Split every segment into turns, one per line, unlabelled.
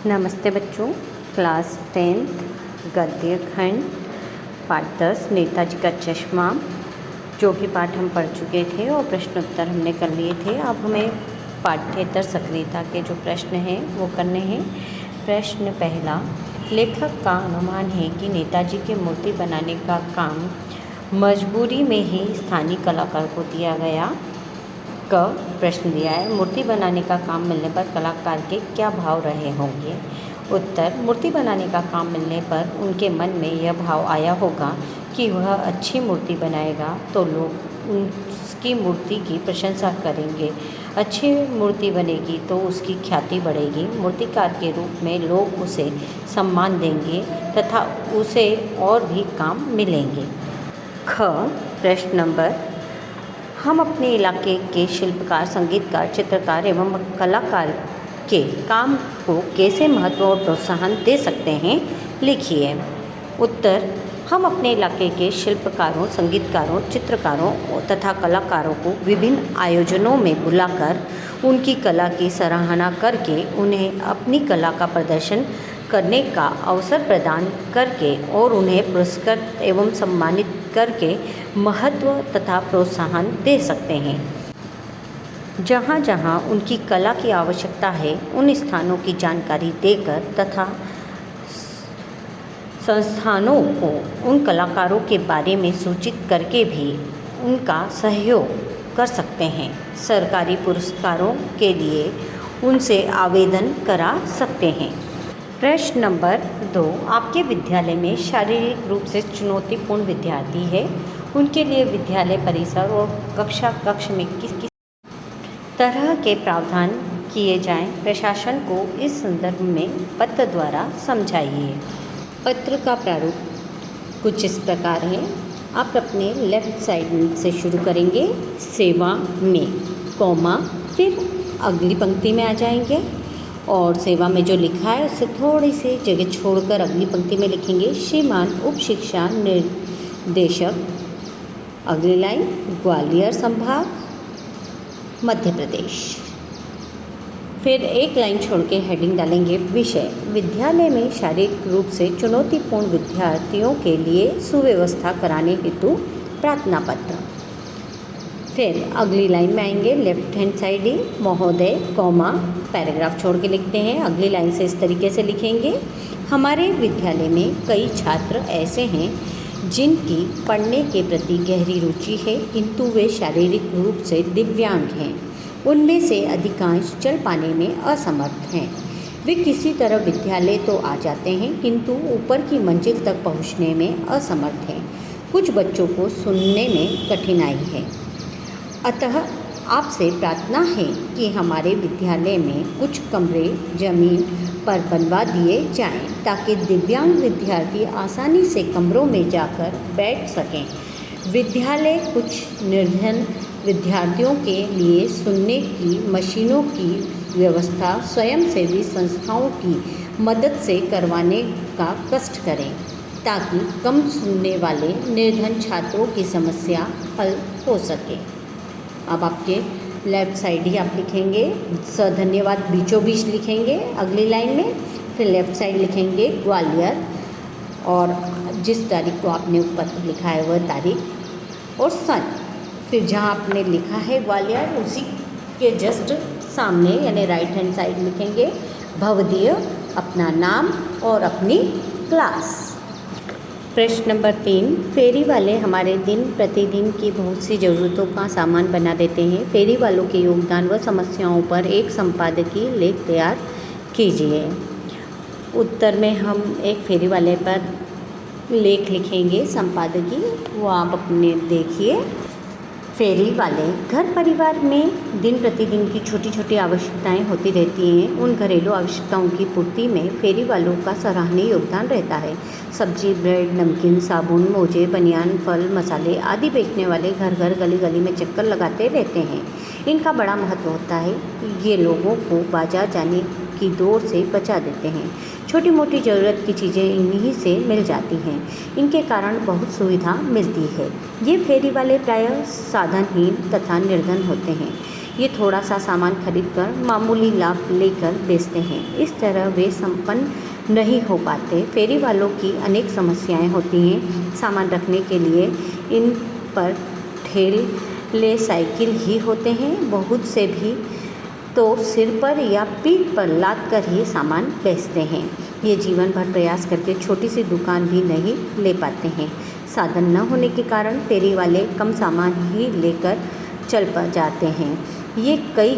नमस्ते बच्चों। Class 10th गद्य खंड पाठ 10 नेताजी का चश्मा, जो कि पाठ हम पढ़ चुके थे और प्रश्नोत्तर हमने कर लिए थे। अब हमें पाठ्येतर सक्रियता के जो प्रश्न हैं वो करने हैं। प्रश्न पहला, लेखक का अनुमान है कि नेताजी की मूर्ति बनाने का काम मजबूरी में ही स्थानीय कलाकार को दिया गया। क प्रश्न दिया है, मूर्ति बनाने का काम मिलने पर कलाकार के क्या भाव रहे होंगे। उत्तर, मूर्ति बनाने का काम मिलने पर उनके मन में यह भाव आया होगा कि वह अच्छी मूर्ति बनाएगा तो लोग उसकी मूर्ति की प्रशंसा करेंगे। अच्छी मूर्ति बनेगी तो उसकी ख्याति बढ़ेगी, मूर्तिकार के रूप में लोग उसे सम्मान देंगे तथा उसे और भी काम मिलेंगे। ख प्रश्न नंबर, हम अपने इलाके के शिल्पकार, संगीतकार, चित्रकार एवं कलाकार के काम को कैसे महत्व और प्रोत्साहन दे सकते हैं, लिखिए। उत्तर, हम अपने इलाके के शिल्पकारों, संगीतकारों, चित्रकारों तथा कलाकारों को विभिन्न आयोजनों में बुलाकर उनकी कला की सराहना करके उन्हें अपनी कला का प्रदर्शन करने का अवसर प्रदान करके और उन्हें पुरस्कृत एवं सम्मानित करके महत्व तथा प्रोत्साहन दे सकते हैं। जहाँ जहाँ उनकी कला की आवश्यकता है उन स्थानों की जानकारी देकर तथा संस्थानों को उन कलाकारों के बारे में सूचित करके भी उनका सहयोग कर सकते हैं। सरकारी पुरस्कारों के लिए उनसे आवेदन करा सकते हैं। प्रश्न नंबर 2, आपके विद्यालय में शारीरिक रूप से चुनौतीपूर्ण विद्यार्थी है, उनके लिए विद्यालय परिसर और कक्ष में किस किस तरह के प्रावधान किए जाएं, प्रशासन को इस संदर्भ में पत्र द्वारा समझाइए। पत्र का प्रारूप कुछ इस प्रकार है। आप अपने लेफ्ट साइड से शुरू करेंगे, सेवा में, कॉमा, फिर अगली पंक्ति में आ जाएंगे और सेवा में जो लिखा है उससे थोड़ी सी जगह छोड़कर अगली पंक्ति में लिखेंगे, श्रीमान उप शिक्षा निर्देशक, अगली लाइन, ग्वालियर संभाग, मध्य प्रदेश। फिर एक लाइन छोड़ के हेडिंग डालेंगे, विषय, विद्यालय में शारीरिक रूप से चुनौतीपूर्ण विद्यार्थियों के लिए सुव्यवस्था कराने हेतु प्रार्थना पत्र। फिर अगली लाइन में आएंगे, लेफ्ट हैंड साइड ही, महोदय, कॉमा, पैराग्राफ छोड़ के लिखते हैं। अगली लाइन से इस तरीके से लिखेंगे, हमारे विद्यालय में कई छात्र ऐसे हैं जिनकी पढ़ने के प्रति गहरी रुचि है किंतु वे शारीरिक रूप से दिव्यांग हैं। उनमें से अधिकांश चल पाने में असमर्थ हैं। वे किसी तरह विद्यालय तो आ जाते हैं किंतु ऊपर की मंजिल तक पहुंचने में असमर्थ हैं। कुछ बच्चों को सुनने में कठिनाई है। अतः आपसे प्रार्थना है कि हमारे विद्यालय में कुछ कमरे ज़मीन पर बनवा दिए जाएं ताकि दिव्यांग विद्यार्थी आसानी से कमरों में जाकर बैठ सकें। विद्यालय कुछ निर्धन विद्यार्थियों के लिए सुनने की मशीनों की व्यवस्था स्वयंसेवी संस्थाओं की मदद से करवाने का कष्ट करें ताकि कम सुनने वाले निर्धन छात्रों की समस्या हल हो सके। अब आपके लेफ़्ट साइड ही आप लिखेंगे, धन्यवाद बीचों बीच लिखेंगे अगली लाइन में, फिर लेफ़्ट साइड लिखेंगे ग्वालियर और जिस तारीख को आपने ऊपर लिखा है वह तारीख और सन। फिर जहाँ आपने लिखा है ग्वालियर उसी के जस्ट सामने यानी राइट हैंड साइड लिखेंगे भवदीय, अपना नाम और अपनी क्लास। प्रश्न नंबर 3, फेरी वाले हमारे दिन प्रतिदिन की बहुत सी ज़रूरतों का सामान बना देते हैं। फेरी वालों के योगदान व समस्याओं पर एक संपादकीय लेख तैयार कीजिए। उत्तर में हम एक फेरी वाले पर लेख लिखेंगे संपादकीय, वो आप अपने देखिए। फेरी वाले घर परिवार में दिन प्रतिदिन की छोटी छोटी आवश्यकताएं होती रहती हैं। उन घरेलू आवश्यकताओं की पूर्ति में फेरी वालों का सराहनीय योगदान रहता है। सब्जी, ब्रेड, नमकीन, साबुन, मोजे, बनियान, फल, मसाले आदि बेचने वाले घर घर गली गली में चक्कर लगाते रहते हैं। इनका बड़ा महत्व होता है। ये लोगों को बाजार जाने की दौड़ से बचा देते हैं। छोटी मोटी ज़रूरत की चीज़ें इन्हीं से मिल जाती हैं। इनके कारण बहुत सुविधा मिलती है। ये फेरी वाले प्रायः साधनहीन तथा निर्धन होते हैं। ये थोड़ा सा सामान खरीदकर मामूली लाभ लेकर बेचते हैं। इस तरह वे संपन्न नहीं हो पाते। फेरी वालों की अनेक समस्याएं होती हैं। सामान रखने के लिए इन पर ठेले साइकिल ही होते हैं। बहुत से भी तो सिर पर या पीठ पर लाद कर ही सामान बेचते हैं। ये जीवन भर प्रयास करके छोटी सी दुकान भी नहीं ले पाते हैं। साधन न होने के कारण फेरी वाले कम सामान ही लेकर चल जाते हैं। ये कई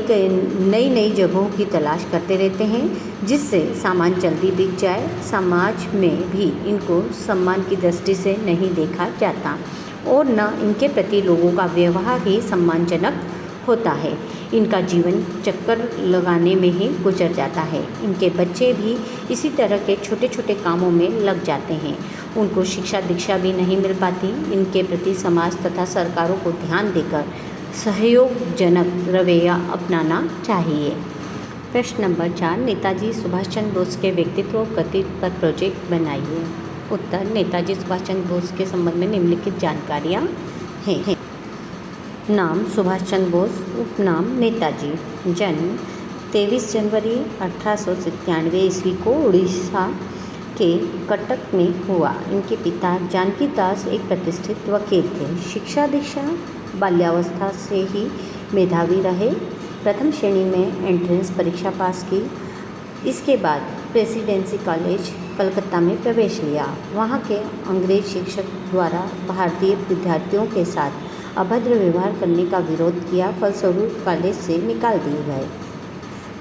नई जगहों की तलाश करते रहते हैं जिससे सामान जल्दी बिक जाए। समाज में भी इनको सम्मान की दृष्टि से नहीं देखा जाता और न इनके प्रति लोगों का व्यवहार ही सम्मानजनक होता है। इनका जीवन चक्कर लगाने में ही गुजर जाता है। इनके बच्चे भी इसी तरह के छोटे छोटे कामों में लग जाते हैं। उनको शिक्षा दीक्षा भी नहीं मिल पाती। इनके प्रति समाज तथा सरकारों को ध्यान देकर सहयोगजनक रवैया अपनाना चाहिए। प्रश्न नंबर 4, नेताजी सुभाष चंद्र बोस के व्यक्तित्व गति पर प्रोजेक्ट बनाइए। उत्तर, नेताजी सुभाष चंद्र बोस के संबंध में निम्नलिखित जानकारियाँ हैं। नाम सुभाष चंद्र बोस, उपनाम नेताजी। जन्म 23 जनवरी 1897 ईस्वी को उड़ीसा के कटक में हुआ। इनके पिता जानकी दास एक प्रतिष्ठित वकील थे। शिक्षा दीक्षा बाल्यावस्था से ही मेधावी रहे। प्रथम श्रेणी में एंट्रेंस परीक्षा पास की। इसके बाद प्रेसिडेंसी कॉलेज कलकत्ता में प्रवेश लिया। वहाँ के अंग्रेज शिक्षक द्वारा भारतीय विद्यार्थियों के साथ अभद्र व्यवहार करने का विरोध किया। फलस्वरूप कॉलेज से निकाल दिए गए।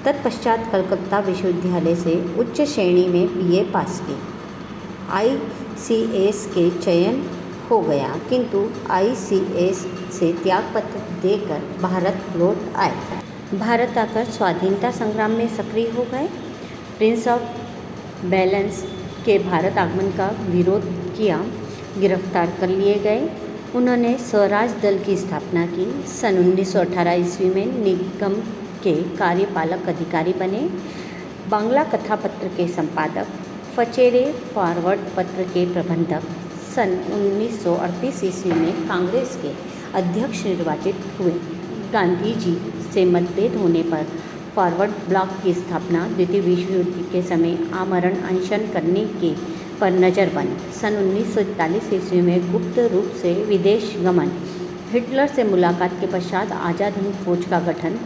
तत्पश्चात कलकत्ता विश्वविद्यालय से उच्च श्रेणी में बीए पास की। आईसीएस के चयन हो गया, किंतु आईसीएस से त्यागपत्र देकर भारत लौट आए। भारत आकर स्वाधीनता संग्राम में सक्रिय हो गए। प्रिंस ऑफ वेल्स के भारत आगमन का विरोध किया, गिरफ्तार कर लिए गए। उन्होंने स्वराज दल की स्थापना की। सन 1918 ईस्वी में निगम के कार्यपालक अधिकारी बने। बांग्ला कथापत्र के संपादक, फचेरे फॉरवर्ड पत्र के प्रबंधक। सन 1938 ईस्वी में कांग्रेस के अध्यक्ष निर्वाचित हुए। गांधी जी से मतभेद होने पर फॉरवर्ड ब्लॉक की स्थापना। द्वितीय विश्व युद्ध के समय आमरण अनशन करने के पर नज़रबंद। सन 1941 ईस्वी में गुप्त रूप से विदेश गमन। हिटलर से मुलाकात के पश्चात आज़ाद हिंद फौज का गठन।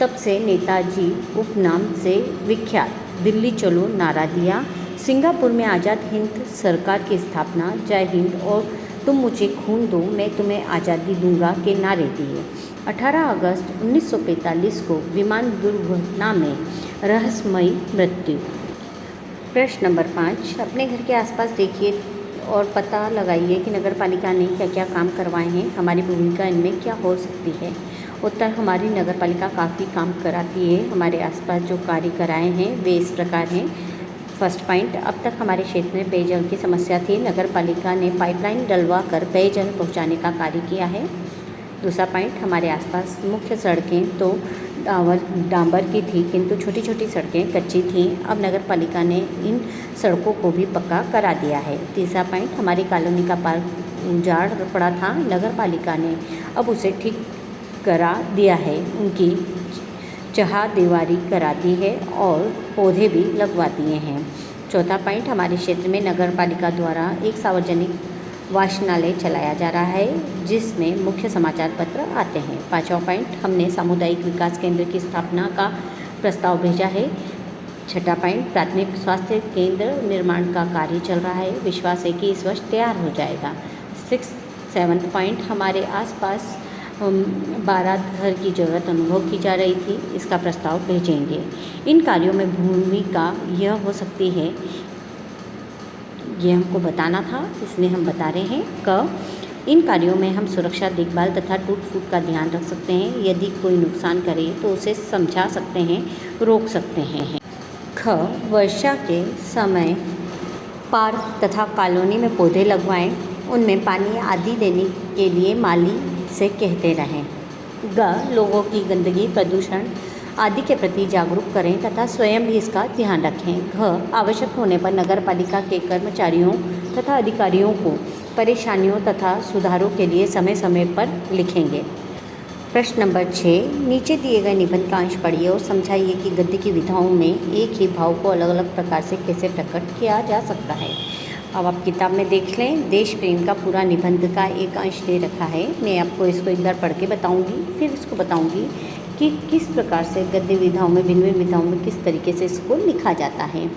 तब से नेताजी उपनाम से विख्यात। दिल्ली चलो नारा दिया। सिंगापुर में आज़ाद हिंद सरकार की स्थापना। जय हिंद और तुम मुझे खून दो मैं तुम्हें आज़ादी दूंगा के नारे दिए। 18 अगस्त 1945 को विमान दुर्घटना में रहस्यमयी मृत्यु। प्रश्न नंबर 5, अपने घर के आसपास देखिए और पता लगाइए कि नगर पालिका ने क्या क्या काम करवाए हैं। हमारी भूमिका इनमें क्या हो सकती है। उत्तर, हमारी नगर पालिका काफ़ी काम कराती है। हमारे आसपास जो कार्य कराए हैं वे इस प्रकार हैं। फर्स्ट पॉइंट, अब तक हमारे क्षेत्र में पेयजल की समस्या थी। नगर पालिका ने पाइपलाइन डलवा कर पेयजल पहुंचाने का कार्य किया है। दूसरा पॉइंट, हमारे आसपास मुख्य सड़कें तो डांबर की थी, किंतु छोटी छोटी सड़कें कच्ची थीं। अब नगर पालिका ने इन सड़कों को भी पक्का करा दिया है। तीसरा पॉइंट, हमारी कॉलोनी का पार्क उजाड़ पड़ा था। नगर पालिका ने अब उसे ठीक करा दिया है। उनकी चहारदीवारी करा दी है और पौधे भी लगवा दिए हैं। चौथा पॉइंट, हमारे क्षेत्र में नगर पालिका द्वारा एक सार्वजनिक वाचनालय चलाया जा रहा है जिसमें मुख्य समाचार पत्र आते हैं। पाँचवा पॉइंट, हमने सामुदायिक विकास केंद्र की स्थापना का प्रस्ताव भेजा है। छठा पॉइंट, प्राथमिक स्वास्थ्य केंद्र निर्माण का कार्य चल रहा है। विश्वास है कि इस वर्ष तैयार हो जाएगा। सेवन्थ पॉइंट, हमारे आसपास 12 घर की ज़रूरत अनुभव की जा रही थी। इसका प्रस्ताव भेजेंगे। इन कार्यों में भूमिका यह हो सकती है, ये हमको बताना था इसलिए हम बता रहे हैं। इन कार्यों में हम सुरक्षा, देखभाल तथा टूट फूट का ध्यान रख सकते हैं। यदि कोई नुकसान करे तो उसे समझा सकते हैं, रोक सकते हैं। वर्षा के समय पार्क तथा कॉलोनी में पौधे लगवाएं। उनमें पानी आदि देने के लिए माली से कहते रहें। लोगों की गंदगी, प्रदूषण आदि के प्रति जागरूक करें तथा स्वयं भी इसका ध्यान रखें। आवश्यक होने पर नगर पालिका के कर्मचारियों तथा अधिकारियों को परेशानियों तथा सुधारों के लिए समय समय पर लिखेंगे। प्रश्न नंबर 6, नीचे दिए गए निबंध का अंश पढ़िए और समझाइए कि गद्य की विधाओं में एक ही भाव को अलग अलग प्रकार से कैसे प्रकट किया जा सकता है। अब आप किताब में देख लें, देश प्रेम का पूरा निबंध का एक अंश दे रखा है। मैं आपको इसको एक बार पढ़ के बताऊंगी, फिर इसको बताऊंगी कि किस प्रकार से गद्य विधाओं में, भिन्न भिन्न विधाओं में किस तरीके से इसको लिखा जाता है।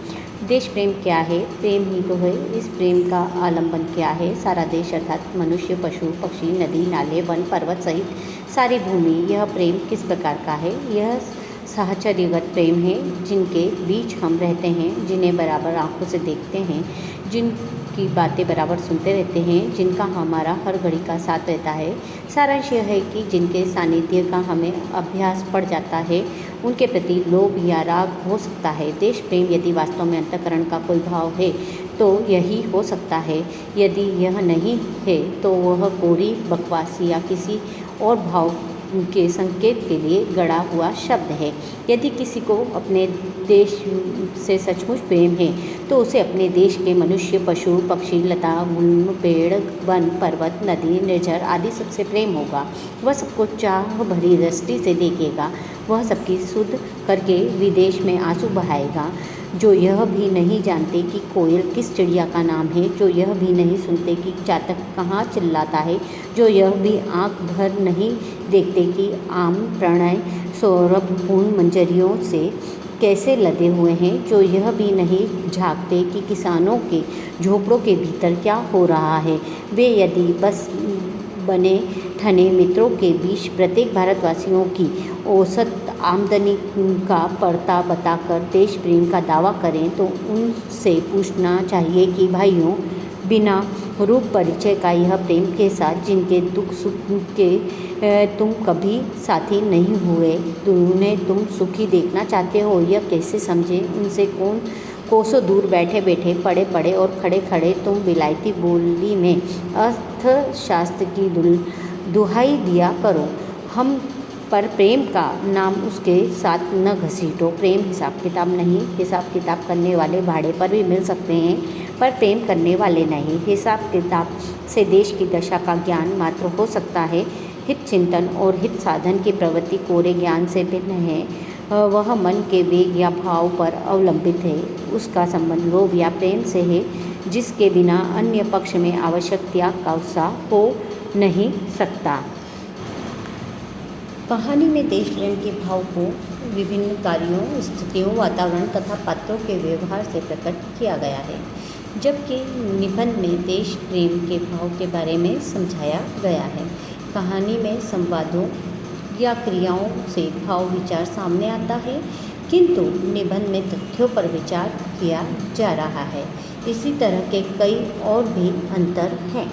देश प्रेम क्या है? प्रेम ही तो है। इस प्रेम का आलंबन क्या है? सारा देश अर्थात मनुष्य, पशु, पक्षी, नदी, नाले, वन, पर्वत सहित सारी भूमि। यह प्रेम किस प्रकार का है? यह साहचर्यगत प्रेम है, जिनके बीच हम रहते हैं, जिन्हें बराबर आंखों से देखते हैं, जिनकी बातें बराबर सुनते रहते हैं, जिनका हमारा हर घड़ी का साथ रहता है। सारांश यह है कि जिनके सानिध्य का हमें अभ्यास पड़ जाता है, उनके प्रति लोभ या राग हो सकता है। देश प्रेम यदि वास्तव में अंतःकरण का कोई भाव है तो यही हो सकता है। यदि यह नहीं है तो वह कोरी बकवास या किसी और भाव के संकेत के लिए गढ़ा हुआ शब्द है। यदि किसी को अपने देश से सचमुच प्रेम है तो उसे अपने देश के मनुष्य, पशु, पक्षी, लता, गुल्म, पेड़, वन, पर्वत, नदी, निर्झर आदि सबसे प्रेम होगा। वह सबको चाह भरी दृष्टि से देखेगा। वह सबकी सुध करके विदेश में आंसू बहाएगा। जो यह भी नहीं जानते कि कोयल किस चिड़िया का नाम है, जो यह भी नहीं सुनते कि चातक कहाँ चिल्लाता है, जो यह भी आँख भर नहीं देखते कि आम प्रणय सौरभपूर्ण मंजरियों से कैसे लदे हुए हैं, जो यह भी नहीं झांकते कि किसानों के झोपड़ों के भीतर क्या हो रहा है। वे यदि बस बने ठने मित्रों के बीच प्रत्येक भारतवासियों की औसत आमदनी का पड़ता बताकर देश प्रेम का दावा करें तो उनसे पूछना चाहिए कि भाइयों, बिना रूप परिचय का यह प्रेम के साथ जिनके दुख सुख के तुम कभी साथी नहीं हुए, उन्हें तुम सुखी देखना चाहते हो, यह कैसे समझे? उनसे कौन कोसों दूर बैठे बैठे, पड़े पड़े और खड़े खड़े तुम विलायती बोली में अर्थशास्त्र की दुहाई दिया करो। हम पर प्रेम का नाम उसके साथ न घसीटो। प्रेम हिसाब किताब नहीं। हिसाब किताब करने वाले भाड़े पर भी मिल सकते हैं, पर प्रेम करने वाले नहीं। हिसाब किताब से देश की दशा का ज्ञान मात्र हो सकता है। हित चिंतन और हित साधन की प्रवृत्ति कोरे ज्ञान से भिन्न है। वह मन के वेग या भाव पर अवलंबित है। उसका संबंध लोभ या प्रेम से है, जिसके बिना अन्य पक्ष में आवश्यक त्याग का उत्साह हो नहीं सकता। कहानी में देश प्रेम के भाव को विभिन्न कार्यों, स्थितियों, वातावरण तथा पात्रों के व्यवहार से प्रकट किया गया है, जबकि निबंध में देश प्रेम के भाव के बारे में समझाया गया है। कहानी में संवादों या क्रियाओं से भाव विचार सामने आता है, किंतु निबंध में तथ्यों पर विचार किया जा रहा है। इसी तरह के कई और भी अंतर हैं।